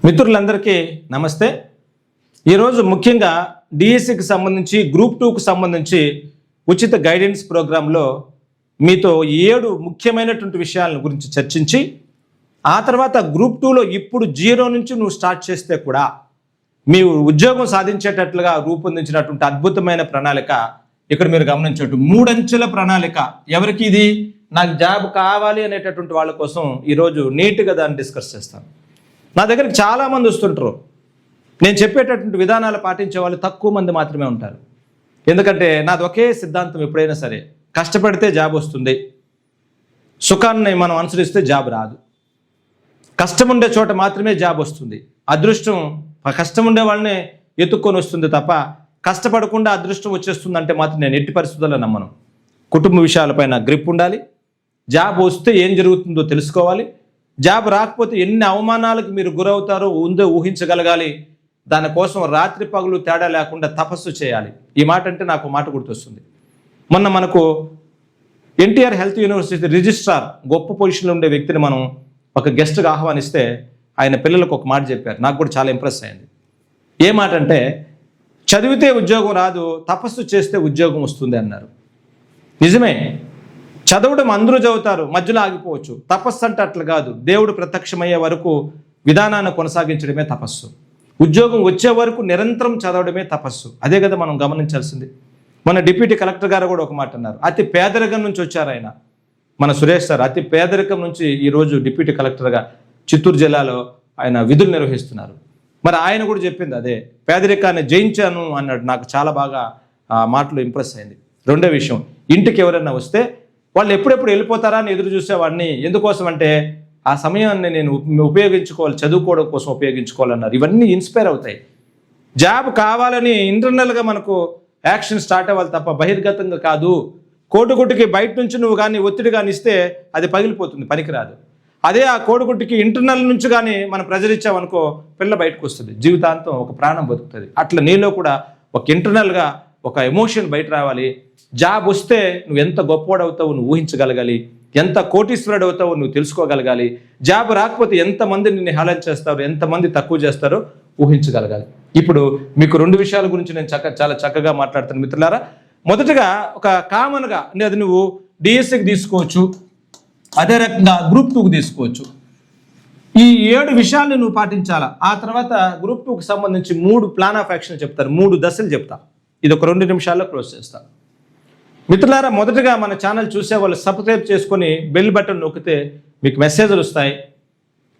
మిత్రులందరికీ నమస్తే. ఈరోజు ముఖ్యంగా డిఎస్సికి సంబంధించి గ్రూప్ 2కు సంబంధించి ఉచిత గైడెన్స్ ప్రోగ్రాంలో మీతో 7 ముఖ్యమైనటువంటి విషయాల గురించి చర్చించి ఆ తర్వాత గ్రూప్ 2లో ఇప్పుడు 0 నుంచి నువ్వు స్టార్ట్ చేస్తే కూడా మీ ఉద్యోగం సాధించేటట్లుగా రూపొందించినటువంటి అద్భుతమైన ప్రణాళిక ఇక్కడ మీరు గమనించట్టు 3 అంచెల ప్రణాళిక. ఎవరికి ఇది? నాకు జాబ్ కావాలి అనేటటువంటి వాళ్ళ కోసం ఈరోజు నీట్గా దాన్ని డిస్కస్ చేస్తాను. నా దగ్గరికి చాలామంది వస్తుంటారు. నేను చెప్పేటటువంటి విధానాలు పాటించే వాళ్ళు తక్కువ మంది మాత్రమే ఉంటారు. ఎందుకంటే నాది ఒకే సిద్ధాంతం, ఎప్పుడైనా సరే కష్టపడితే జాబ్ వస్తుంది, సుఖాన్ని మనం అనుసరిస్తే జాబ్ రాదు. కష్టం ఉండే చోట మాత్రమే జాబ్ వస్తుంది. అదృష్టం కష్టం ఉండే వాళ్ళనే ఎత్తుక్కొని వస్తుంది తప్ప కష్టపడకుండా అదృష్టం వచ్చేస్తుందంటే మాత్రం నేను ఎట్టి పరిస్థితుల్లో నమ్మను. కుటుంబ విషయాలపైన గ్రిప్ ఉండాలి. జాబ్ వస్తే ఏం జరుగుతుందో తెలుసుకోవాలి. జాబ్ రాకపోతే ఎన్ని అవమానాలకు మీరు గురవుతారో ఉందో ఊహించగలగాలి. దానికోసం రాత్రి పగలు తేడా లేకుండా తపస్సు చేయాలి. ఈ మాట అంటే నాకు మాట గుర్తొస్తుంది. మొన్న మనకు ఎన్టీఆర్ హెల్త్ యూనివర్సిటీ రిజిస్ట్రార్ గొప్ప పొజిషన్లో ఉండే వ్యక్తిని మనం ఒక గెస్ట్గా ఆహ్వానిస్తే ఆయన పిల్లలకు ఒక మాట చెప్పారు. నాకు కూడా చాలా ఇంప్రెస్ అయింది. ఏ మాట అంటే, చదివితే ఉద్యోగం రాదు, తపస్సు చేస్తే ఉద్యోగం వస్తుంది అన్నారు. నిజమే, చదవడం అందరూ చదువుతారు, మధ్యలో ఆగిపోవచ్చు. తపస్సు అంటే అట్లా కాదు. దేవుడు ప్రత్యక్షమయ్యే వరకు విధానాన్ని కొనసాగించడమే తపస్సు. ఉద్యోగం వచ్చే వరకు నిరంతరం చదవడమే తపస్సు. అదే కదా మనం గమనించాల్సింది. మన డిప్యూటీ కలెక్టర్ గారు కూడా ఒక మాట అన్నారు. అతి పేదరికం నుంచి వచ్చారు ఆయన, మన సురేష్ సార్. అతి పేదరికం నుంచి ఈరోజు డిప్యూటీ కలెక్టర్గా చిత్తూరు జిల్లాలో ఆయన విధులు నిర్వహిస్తున్నారు. మరి ఆయన కూడా చెప్పింది అదే, పేదరికాన్ని జయించాను అన్నాడు. నాకు చాలా బాగా ఆ మాటలు ఇంప్రెస్ అయింది. రెండో విషయం, ఇంటికి ఎవరైనా వస్తే వాళ్ళు ఎప్పుడెప్పుడు వెళ్ళిపోతారా అని ఎదురు చూసేవాడిని. ఎందుకోసం అంటే ఆ సమయాన్ని నేను ఉపయోగించుకోవాలి, చదువుకోవడం కోసం ఉపయోగించుకోవాలన్నారు. ఇవన్నీ ఇన్స్పైర్ అవుతాయి. జాబ్ కావాలని ఇంటర్నల్గా మనకు యాక్షన్ స్టార్ట్ అవ్వాలి తప్ప బహిర్గతంగా కాదు. కోడిగుడ్డుకి బయట నుంచి నువ్వు కానీ ఒత్తిడి కానీ ఇస్తే అది పగిలిపోతుంది, పనికిరాదు. అదే ఆ కోడిగుడ్డుకి ఇంటర్నల్ నుంచి కానీ మనం ప్రెజర్ ఇచ్చామనుకో, పిల్ల బయటకు వస్తుంది, జీవితాంతం ఒక ప్రాణం బతుకుతుంది. అట్లా నీలో కూడా ఒక ఇంటర్నల్గా ఒక ఎమోషన్ బయట రావాలి. జాబ్ వస్తే నువ్వు ఎంత గొప్పవాడవుతావు నువ్వు ఊహించగలగాలి, ఎంత కోటీశ్వరుడు అవుతావు నువ్వు తెలుసుకోగలగాలి. జాబ్ రాకపోతే ఎంతమంది నిన్ను హేళన చేస్తారో, ఎంతమంది తక్కువ చేస్తారో ఊహించగలగాలి. ఇప్పుడు మీకు 2 విషయాల గురించి నేను చాలా చక్కగా మాట్లాడుతాను మిత్రులారా. మొదటగా ఒక కామన్గా అది నువ్వు డిఎస్సికి తీసుకోవచ్చు, అదే రకంగా గ్రూప్ 2కి తీసుకోవచ్చు. ఈ 7 విషయాలను నువ్వు పాటించాలా. ఆ తర్వాత గ్రూప్ 2కి సంబంధించి 3 ప్లాన్ ఆఫ్ యాక్షన్ చెప్తారు, 3 దశలు చెప్తా. ఇది ఒక 2 నిమిషాల్లో క్లోజ్ చేస్తాను. మిత్రులారా, మొదటగా మన ఛానల్ చూసే వాళ్ళు సబ్స్క్రైబ్ చేసుకొని బెల్ బటన్ నొక్కితే మీకు మెసేజ్లు వస్తాయి.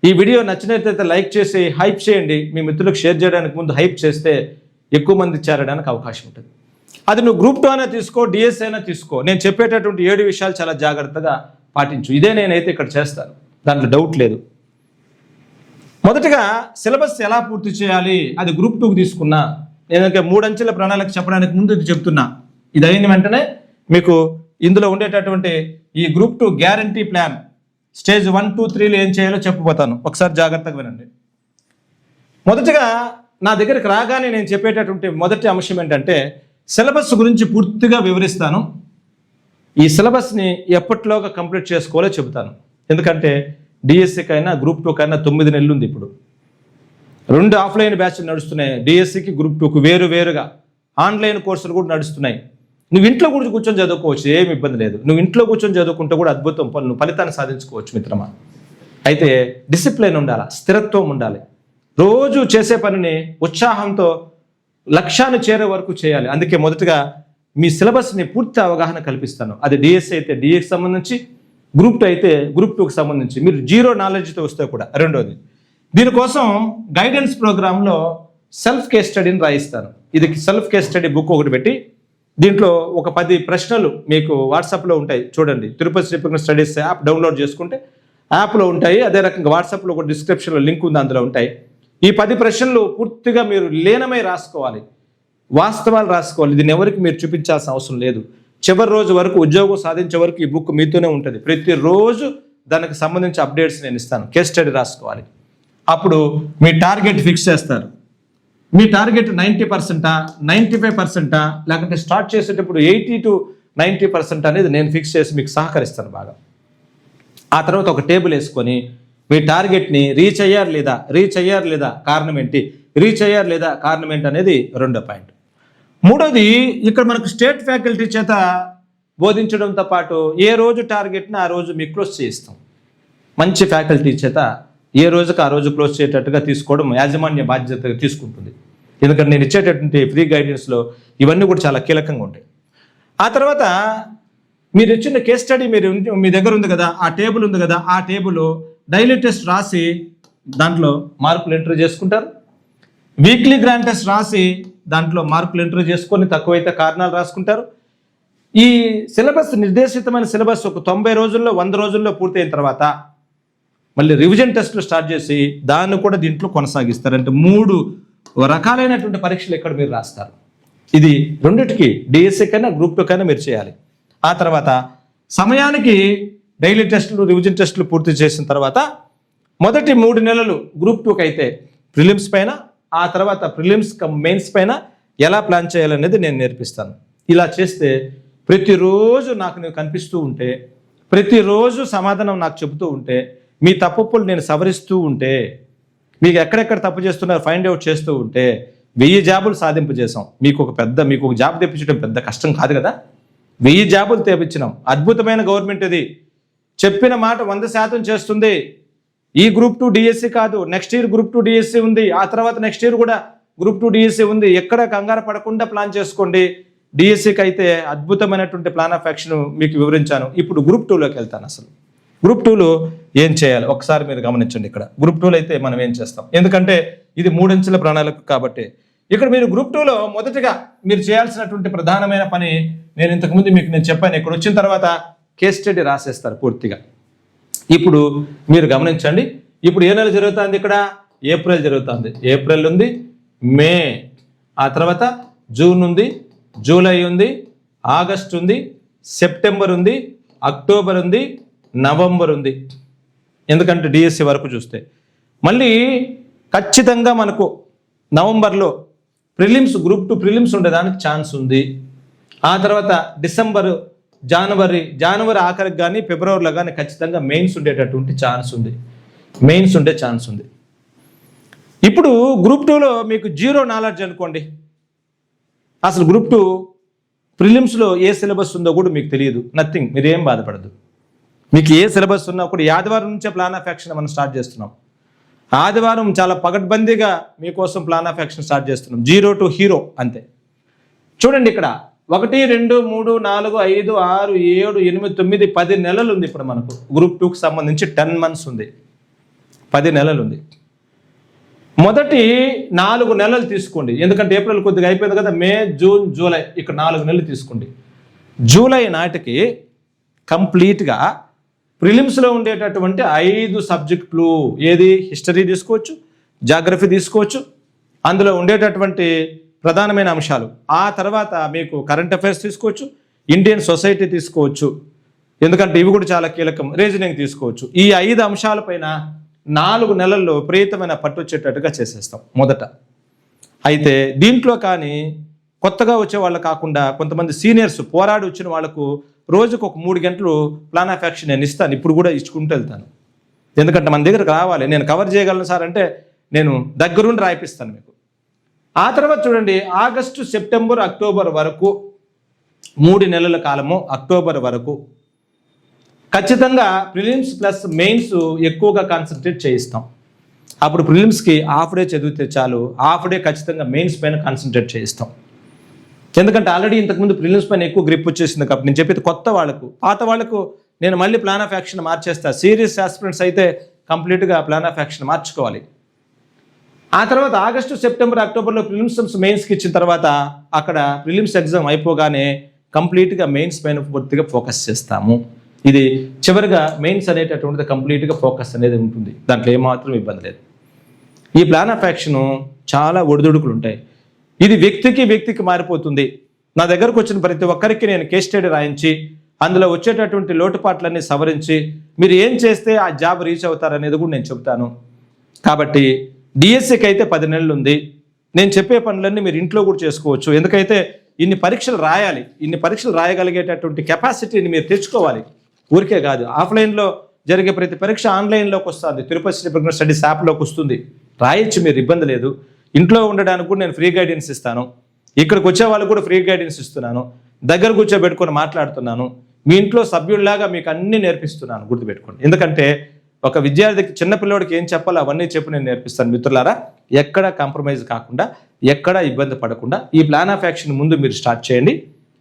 ఈ వీడియో నచ్చినట్లయితే లైక్ చేసి హైప్ చేయండి. మీ మిత్రులకు షేర్ చేయడానికి ముందు హైప్ చేస్తే ఎక్కువ మంది చేరడానికి అవకాశం ఉంటుంది. అది నువ్వు గ్రూప్ 2 అయినా తీసుకో, డిఎస్ అయినా తీసుకో. నేను చెప్పేటటువంటి 7 విషయాలు చాలా జాగ్రత్తగా పాటించు. ఇదే నేనైతే ఇక్కడ చేస్తాను, దాంట్లో డౌట్ లేదు. మొదటగా సిలబస్ ఎలా పూర్తి చేయాలి, అది గ్రూప్ 2కి తీసుకున్నా. నేను ఇంకా 3 అంచెల ప్రణాళిక చెప్పడానికి ముందు ఇది చెప్తున్నా. ఇది అయిన వెంటనే మీకు ఇందులో ఉండేటటువంటి ఈ గ్రూప్ 2 గ్యారంటీ ప్లాన్ స్టేజ్ 1, 2, 3లో ఏం చేయాలో చెప్పబోతాను. ఒకసారి జాగ్రత్తగా వినండి. మొదటగా నా దగ్గరికి రాగానే నేను చెప్పేటటువంటి మొదటి అంశం ఏంటంటే, సిలబస్ గురించి పూర్తిగా వివరిస్తాను. ఈ సిలబస్ని ఎప్పటిలోగా కంప్లీట్ చేసుకోవాలో చెబుతాను. ఎందుకంటే డిఎస్సికైనా గ్రూప్ 2కైనా 9 నెలలు ఉంది. ఇప్పుడు 2 ఆఫ్లైన్ బ్యాచ్లు నడుస్తున్నాయి. డిఎస్సికి గ్రూప్ 2కు వేరుగా ఆన్లైన్ కోర్సులు కూడా నడుస్తున్నాయి. నువ్వు ఇంట్లో కూడా కూర్చొని చదువుకోవచ్చు, ఏమి ఇబ్బంది లేదు. నువ్వు ఇంట్లో కూర్చొని చదువుకుంటే కూడా అద్భుతం ఫలితాన్ని సాధించుకోవచ్చు మిత్రమా. అయితే డిసిప్లిన్ ఉండాలి, స్థిరత్వం ఉండాలి. రోజు చేసే పనిని ఉత్సాహంతో లక్ష్యాన్ని చేరే వరకు చేయాలి. అందుకే మొదటగా మీ సిలబస్ని పూర్తి అవగాహన కల్పిస్తాను. అది డిఎస్సి అయితే డిఎస్కి సంబంధించి, గ్రూప్ 2 అయితే గ్రూప్ 2కి సంబంధించి. మీరు 0 నాలెడ్జ్తో వస్తే కూడా. రెండోది, దీనికోసం గైడెన్స్ ప్రోగ్రాంలో సెల్ఫ్ కేస్ స్టడీని రాయిస్తాను. ఇది సెల్ఫ్ కేస్ స్టడీ బుక్ ఒకటి పెట్టి దీంట్లో ఒక 10 ప్రశ్నలు మీకు వాట్సాప్లో ఉంటాయి, చూడండి. Tirupati Srikrishna studies app download చేసుకుంటే యాప్లో ఉంటాయి. అదే రకంగా వాట్సాప్లో ఒక డిస్క్రిప్షన్లో లింక్ ఉంది, అందులో ఉంటాయి. ఈ 10 ప్రశ్నలు పూర్తిగా మీరు లీనమై రాసుకోవాలి, వాస్తవాలు రాసుకోవాలి. దీన్ని ఎవరికి మీరు చూపించాల్సిన అవసరం లేదు. చివరి రోజు వరకు, ఉద్యోగం సాధించే వరకు ఈ బుక్ మీతోనే ఉంటుంది. ప్రతిరోజు దానికి సంబంధించి అప్డేట్స్ నేను ఇస్తాను. కేస్ స్టడీ రాసుకోవాలి. అప్పుడు మీ టార్గెట్ ఫిక్స్ చేస్తారు. మీ టార్గెట్ 90%, 95%, లేకపోతే స్టార్ట్ చేసేటప్పుడు 80 to 90% అనేది నేను ఫిక్స్ చేసి మీకు సహకరిస్తాను బాగా. ఆ తర్వాత ఒక టేబుల్ వేసుకొని మీ టార్గెట్ని రీచ్ అయ్యారు లేదా కారణం ఏంటి, రీచ్ అయ్యారు లేదా కారణం ఏంటి అనేది రెండో పాయింట్. మూడోది, ఇక్కడ మనకు స్టేట్ ఫ్యాకల్టీ చేత బోధించడంతో పాటు ఏ రోజు టార్గెట్ని ఆ రోజు మీకు క్లోజ్ చేయిస్తాం. మంచి ఫ్యాకల్టీ చేత ఏ రోజుకి ఆ రోజు క్లోజ్ చేసేటట్టుగా తీసుకోవడం యాజమాన్య బాధ్యతగా తీసుకుంటుంది. ఎందుకంటే నేను ఇచ్చేటటువంటి ఫ్రీ గైడెన్స్లో ఇవన్నీ కూడా చాలా కీలకంగా ఉంటాయి. ఆ తర్వాత మీరు ఇచ్చిన కేస్ స్టడీ మీ దగ్గర ఉంది కదా, ఆ టేబుల్ ఉంది కదా, ఆ టేబుల్ డైలీ టెస్ట్ రాసి దాంట్లో మార్కులు ఎంటర్ చేసుకుంటారు. వీక్లీ గ్రాండ్ టెస్ట్ రాసి దాంట్లో మార్కులు ఎంటర్ చేసుకొని తక్కువైతే కారణాలు రాసుకుంటారు. ఈ సిలబస్, నిర్దేశితమైన సిలబస్ ఒక 90 రోజుల్లో 100 రోజుల్లో పూర్తయిన తర్వాత మళ్ళీ రివిజన్ టెస్టులు స్టార్ట్ చేసి దాన్ని కూడా దీంట్లో కొనసాగిస్తారు. అంటే 3 రకాలైనటువంటి పరీక్షలు ఇక్కడ మీరు రాస్తారు. ఇది రెండిటికి, డిఎస్సి కైనా గ్రూప్ 2 కైనా మీరు చేయాలి. ఆ తర్వాత సమయానికి డైలీ టెస్టులు, రివిజన్ టెస్టులు పూర్తి చేసిన తర్వాత మొదటి 3 నెలలు గ్రూప్ 2కి అయితే ప్రిలిమ్స్ పైన, ఆ తర్వాత ప్రిలిమ్స్ మెయిన్స్ పైన ఎలా ప్లాన్ చేయాలనేది నేను నేర్పిస్తాను. ఇలా చేస్తే ప్రతిరోజు నాకు నేను కనిపిస్తూ ఉంటే, ప్రతిరోజు సమాధానం నాకు చెబుతూ ఉంటే, మీ తప్పులు నేను సవరిస్తూ ఉంటే, మీకు ఎక్కడెక్కడ తప్పు చేస్తున్నారో ఫైండ్ అవుట్ చేస్తూ ఉంటే 1000 జాబులు సాధింపజేసాం. మీకు ఒక జాబ్ తెప్పించడం పెద్ద కష్టం కాదు కదా. 1000 జాబులు తెప్పించినాం. అద్భుతమైన గవర్నమెంట్ ఇది. చెప్పిన మాట 100% చేస్తుంది. ఈ గ్రూప్ 2 డిఎస్సి కాదు, నెక్స్ట్ ఇయర్ గ్రూప్ 2 డిఎస్సి ఉంది, ఆ తర్వాత నెక్స్ట్ ఇయర్ కూడా గ్రూప్ 2 డిఎస్సి ఉంది. ఎక్కడ కంగారు పడకుండా ప్లాన్ చేసుకోండి. డిఎస్సికి అయితే అద్భుతమైనటువంటి ప్లాన్ ఆఫ్ యాక్షన్ మీకు వివరించాను. ఇప్పుడు గ్రూప్ 2లోకి వెళ్తాను. అసలు గ్రూప్ 2లో ఏం చేయాలి ఒకసారి మీరు గమనించండి. ఇక్కడ గ్రూప్ 2లో అయితే మనం ఏం చేస్తాం, ఎందుకంటే ఇది 3 అంచెల ప్రణాళిక కాబట్టి. ఇక్కడ మీరు గ్రూప్ 2లో మొదటిగా మీరు చేయాల్సినటువంటి ప్రధానమైన పని నేను ఇంతకుముందు నేను చెప్పాను. ఇక్కడ వచ్చిన తర్వాత కేస్ స్టడీ రాసేస్తారు పూర్తిగా. ఇప్పుడు మీరు గమనించండి, ఇప్పుడు ఏ నెల జరుగుతుంది, ఇక్కడ ఏప్రిల్ జరుగుతుంది. ఏప్రిల్ ఉంది, మే, ఆ తర్వాత జూన్ ఉంది, జూలై ఉంది, ఆగస్ట్ ఉంది, సెప్టెంబర్ ఉంది, అక్టోబర్ ఉంది, నవంబర్ ఉంది. ఎందుకంటే డిఎస్సి వరకు చూస్తే మళ్ళీ ఖచ్చితంగా మనకు నవంబర్లో ప్రిలిమ్స్, గ్రూప్ 2 ప్రిలిమ్స్ ఉండేదానికి ఛాన్స్ ఉంది. ఆ తర్వాత డిసెంబర్, జనవరి ఆఖరికి కానీ ఫిబ్రవరిలో కానీ ఖచ్చితంగా మెయిన్స్ ఉండేటటువంటి ఛాన్స్ ఉంది. మెయిన్స్ ఉండే ఛాన్స్ ఉంది. ఇప్పుడు గ్రూప్ 2లో మీకు 0 నాలెడ్జ్ అనుకోండి. అసలు గ్రూప్ 2 ప్రిలిమ్స్లో ఏ సిలబస్ ఉందో కూడా మీకు తెలియదు. నథింగ్, మీరేం బాధపడదు. మీకు ఏ సిలబస్ ఉన్నా కూడా ఆదివారం నుంచే ప్లాన్ ఆఫ్ యాక్షన్ మనం స్టార్ట్ చేస్తున్నాం. ఆదివారం చాలా పగడ్బందీగా మీకోసం ప్లాన్ ఆఫ్ యాక్షన్ స్టార్ట్ చేస్తున్నాం. 0 to హీరో అంతే. చూడండి, ఇక్కడ 1, 2, 3, 4, 5, 6, 7, 8, 9, 10 నెలలు ఉంది. ఇప్పుడు మనకు గ్రూప్ 2కి సంబంధించి 10 months ఉంది, 10 నెలలు ఉంది. మొదటి 4 నెలలు తీసుకోండి, ఎందుకంటే ఏప్రిల్ కొద్దిగా అయిపోయింది కదా. మే, జూన్, జూలై, ఇక్కడ 4 నెలలు తీసుకోండి. జూలై నాటికి కంప్లీట్గా ప్రిలిమ్స్లో ఉండేటటువంటి 5 సబ్జెక్టులు, ఏది హిస్టరీ తీసుకోవచ్చు, జాగ్రఫీ తీసుకోవచ్చు, అందులో ఉండేటటువంటి ప్రధానమైన అంశాలు. ఆ తర్వాత మీకు కరెంట్ అఫైర్స్ తీసుకోవచ్చు, ఇండియన్ సొసైటీ తీసుకోవచ్చు, ఎందుకంటే ఇవి కూడా చాలా కీలకం, రీజనింగ్ తీసుకోవచ్చు. ఈ 5 అంశాలపైన 4 నెలల్లో విపరీతమైన పట్టు వచ్చేటట్టుగా చేసేస్తాం మొదట. అయితే దీంట్లో కానీ కొత్తగా వచ్చే వాళ్ళు కాకుండా కొంతమంది సీనియర్స్ పోరాడి వచ్చిన వాళ్ళకు రోజుకు ఒక 3 గంటలు ప్లాన్ ఆఫ్ యాక్షన్ నేను ఇస్తాను. ఇప్పుడు కూడా ఇచ్చుకుంటూ వెళ్తాను, ఎందుకంటే మన దగ్గరకు రావాలి. నేను కవర్ చేయగలను సార్ అంటే నేను దగ్గరుండి రాయిపిస్తాను మీకు. ఆ తర్వాత చూడండి, ఆగస్టు, సెప్టెంబర్, అక్టోబర్ వరకు 3 నెలల కాలము, అక్టోబర్ వరకు ఖచ్చితంగా ప్రిలిమ్స్ ప్లస్ మెయిన్స్ ఎక్కువగా కాన్సన్ట్రేట్ చేయిస్తాం. అప్పుడు ప్రిలిమ్స్కి హాఫ్ డే చదివితే చాలు, హాఫ్ డే ఖచ్చితంగా మెయిన్స్ పైన కాన్సన్ట్రేట్ చేయిస్తాం. ఎందుకంటే ఆల్రెడీ ఇంతకుముందు ప్రిలిమ్స్ పైన ఎక్కువ గ్రిప్ వచ్చేసింది కాబట్టి. నేను చెప్పేది కొత్త వాళ్ళకు, పాత వాళ్ళకు నేను మళ్ళీ ప్లాన్ ఆఫ్ యాక్షన్ మార్చేస్తా. సీరియస్ ఆస్పిరెంట్స్ అయితే కంప్లీట్గా ప్లాన్ ఆఫ్ యాక్షన్ మార్చుకోవాలి. ఆ తర్వాత ఆగస్టు, సెప్టెంబర్, అక్టోబర్లో ప్రిలిమ్స్ మెయిన్స్కి ఇచ్చిన తర్వాత అక్కడ ప్రిలిమ్స్ ఎగ్జామ్ అయిపోగానే కంప్లీట్గా మెయిన్స్ పైన పూర్తిగా ఫోకస్ చేస్తాము. ఇది చివరిగా మెయిన్స్ అనేటటువంటిది కంప్లీట్గా ఫోకస్ అనేది ఉంటుంది, దాంట్లో ఏమాత్రం ఇబ్బంది లేదు. ఈ ప్లాన్ ఆఫ్ యాక్షన్ చాలా ఒడిదుడుకులు ఉంటాయి. ఇది వ్యక్తికి మారిపోతుంది. నా దగ్గరకు వచ్చిన ప్రతి ఒక్కరికి నేను కేస్ స్టడీ రాయించి అందులో వచ్చేటటువంటి లోటుపాట్లన్నీ సవరించి మీరు ఏం చేస్తే ఆ జాబ్ రీచ్ అవుతారనేది కూడా నేను చెప్తాను. కాబట్టి డిఎస్సికి అయితే 10 నెలలు ఉంది. నేను చెప్పే పనులన్నీ మీరు ఇంట్లో కూడా చేసుకోవచ్చు. ఎందుకైతే ఇన్ని పరీక్షలు రాయాలి, ఇన్ని పరీక్షలు రాయగలిగేటటువంటి కెపాసిటీని మీరు తెచ్చుకోవాలి. ఊరికే కాదు, ఆఫ్లైన్లో జరిగే ప్రతి పరీక్ష ఆన్లైన్లోకి వస్తుంది. తిరుపతి శ్రీ ప్రజ్ఞ స్టడీస్ యాప్లోకి వస్తుంది. రాయొచ్చు, మీరు ఇబ్బంది లేదు. ఇంట్లో ఉండడానికి కూడా నేను ఫ్రీ గైడెన్స్ ఇస్తాను. ఇక్కడికి వచ్చే వాళ్ళకు కూడా ఫ్రీ గైడెన్స్ ఇస్తున్నాను. దగ్గర కూర్చోబెట్టుకొని మాట్లాడుతున్నాను. మీ ఇంట్లో సభ్యుల్లాగా మీకు అన్నీ నేర్పిస్తున్నాను, గుర్తుపెట్టుకోండి. ఎందుకంటే ఒక విద్యార్థికి, చిన్నపిల్లడికి ఏం చెప్పాలో అవన్నీ చెప్పి నేను నేర్పిస్తాను. మిత్రులారా, ఎక్కడ కాంప్రమైజ్ కాకుండా, ఎక్కడ ఇబ్బంది పడకుండా ఈ ప్లాన్ ఆఫ్ యాక్షన్ ముందు మీరు స్టార్ట్ చేయండి.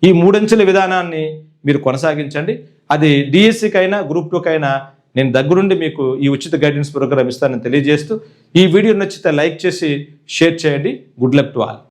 ఈ 3 అంచెల విధానాన్ని మీరు కొనసాగించండి. అది డిఎస్సికైనా గ్రూప్ 2కైనా నేను దగ్గరుండి మీకు ఈ ఉచిత గైడెన్స్ ప్రోగ్రామ్ ఇస్తానని తెలియజేస్తూ, ఈ వీడియో నచ్చితే లైక్ చేసి షేర్ చేయండి. Good luck to all.